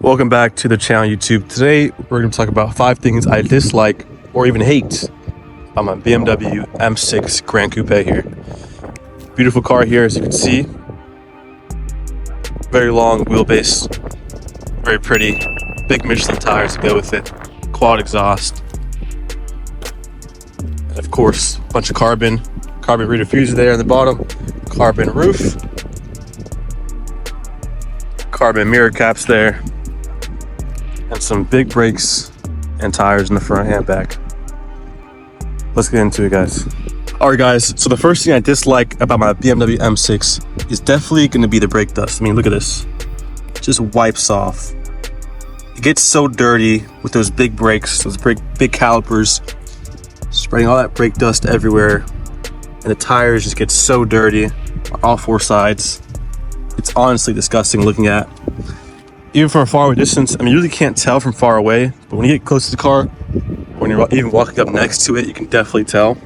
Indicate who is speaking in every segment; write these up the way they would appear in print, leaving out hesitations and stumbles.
Speaker 1: Welcome back to the channel, YouTube. Today we're going to talk about 5 things I dislike or even hate on my BMW M6 Grand Coupe here. Beautiful car here, as you can see. Very long wheelbase, very pretty. Big Michelin tires to go with it. Quad exhaust. And of course, a bunch of carbon rear diffuser there on the bottom. Carbon roof. Carbon mirror caps there. And some big brakes and tires in the front and back. Let's get into it, guys. All right, guys, so the first thing I dislike about my BMW M6 is definitely going to be the brake dust. I mean, look at this. It just wipes off. It gets so dirty with those big brakes, those big calipers, spraying all that brake dust everywhere. And the tires just get so dirty on all 4 sides. It's honestly disgusting looking at. Even from a far away distance, I mean, you really can't tell from far away, but when you get close to the car, when you're even walking up next to it, you can definitely tell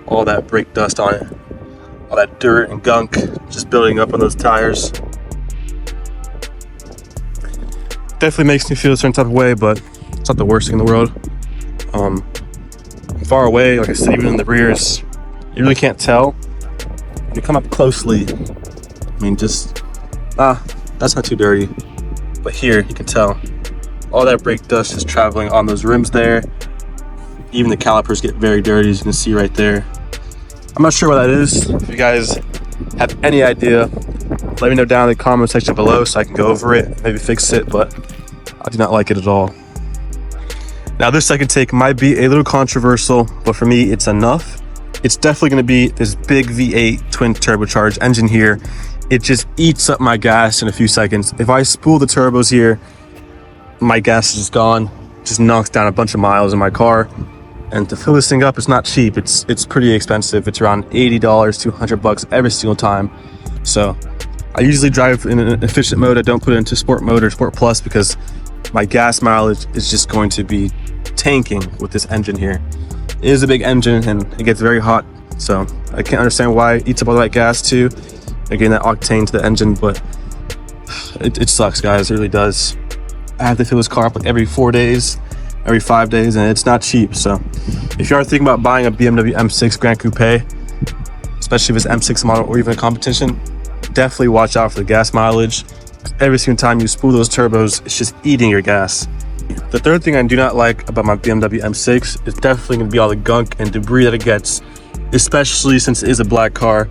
Speaker 1: all that brake dust on it, all that dirt and gunk just building up on those tires. Definitely makes me feel a certain type of way, but it's not the worst thing in the world. From far away, like I said, even in the rears, you really can't tell. When you come up closely, I mean, just, that's not too dirty. But here, you can tell all that brake dust is traveling on those rims there. Even the calipers get very dirty, as you can see right there. I'm not sure what that is. If you guys have any idea, let me know down in the comment section below so I can go over it, maybe fix it, but I do not like it at all. Now, this second take might be a little controversial, but for me, it's enough. It's definitely going to be this big V8 twin turbocharged engine here. It just eats up my gas in a few seconds. If I spool the turbos here, my gas is just gone. Just knocks down a bunch of miles in my car. And to fill this thing up, it's not cheap. It's pretty expensive. It's around $80 to $100 every single time. So I usually drive in an efficient mode. I don't put it into sport mode or sport plus because my gas mileage is just going to be tanking with this engine here. It is a big engine and it gets very hot. So I can't understand why it eats up all that gas too. Again, that octane to the engine, but it sucks, guys. It really does. I have to fill this car up like every 4 days, every 5 days, and it's not cheap. So if you are thinking about buying a BMW M6 Grand Coupe, especially if it's M6 model or even a competition, definitely watch out for the gas mileage. Every single time you spool those turbos, it's just eating your gas. The third thing I do not like about my BMW M6 is definitely going to be all the gunk and debris that it gets, especially since it is a black car.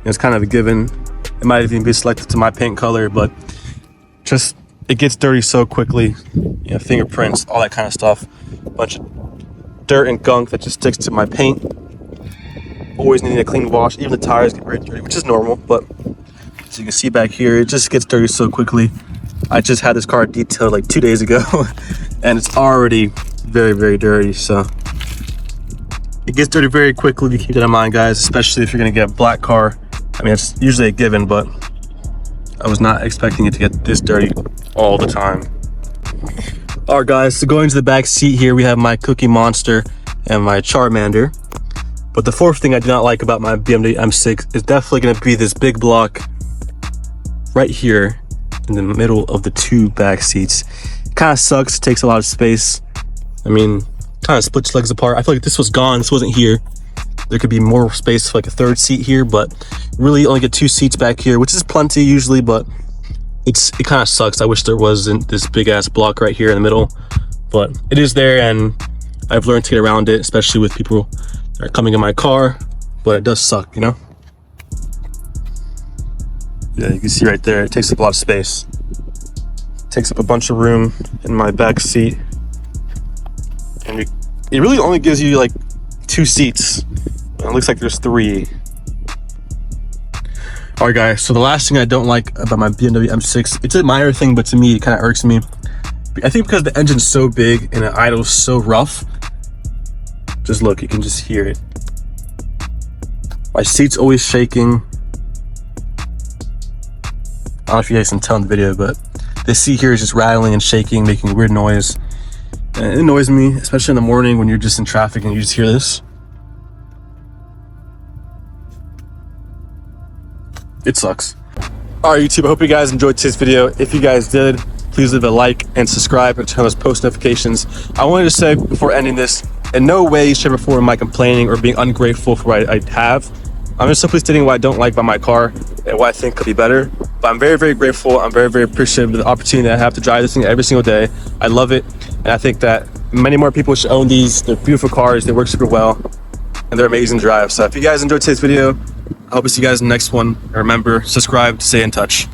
Speaker 1: It's kind of a given. It might even be selected to my paint color, but just it gets dirty so quickly. You know, fingerprints, all that kind of stuff. A bunch of dirt and gunk that just sticks to my paint. Always needing a clean wash. Even the tires get very dirty, which is normal, but as you can see back here, it just gets dirty so quickly. I just had this car detailed like 2 days ago, and it's already very, very dirty, so it gets dirty very quickly. You keep that in mind, guys, especially if you're going to get a black car. I mean, it's usually a given, but I was not expecting it to get this dirty all the time. All right, guys, so going to the back seat here, we have my Cookie Monster and my Charmander. But the fourth thing I do not like about my BMW M6 is definitely going to be this big block right here in the middle of the 2 back seats. It kind of sucks. It takes a lot of space. I mean, kind of splits legs apart. I feel like this was gone. This wasn't here. There could be more space for like a 3rd seat here, but really only get 2 seats back here, which is plenty usually, but it kind of sucks. I wish there wasn't this big ass block right here in the middle, but it is there, and I've learned to get around it, especially with people that are coming in my car, but it does suck, you know? Yeah, you can see right there, it takes up a lot of space. It takes up a bunch of room in my back seat, and it really only gives you like 2 seats. It looks like there's 3. All right, guys, so the last thing I don't like about my BMW M6, it's a minor thing, but to me, it kind of irks me. I think because the engine's so big and it idles so rough. Just look, you can just hear it. My seat's always shaking. I don't know if you guys can tell in the video, but this seat here is just rattling and shaking, making a weird noise. And it annoys me, especially in the morning when you're just in traffic and you just hear this. It sucks. All right, YouTube, I hope you guys enjoyed today's video. If you guys did, please leave a like and subscribe and turn on those post notifications. I wanted to say before ending this, in no way, shape, or form am I complaining or being ungrateful for what I have. I'm just simply stating what I don't like about my car and what I think could be better. But I'm very, very grateful. I'm very, very appreciative of the opportunity that I have to drive this thing every single day. I love it. And I think that many more people should own these. They're beautiful cars. They work super well. And they're amazing to drive. So if you guys enjoyed today's video, I hope to see you guys in the next one. And remember, subscribe to stay in touch.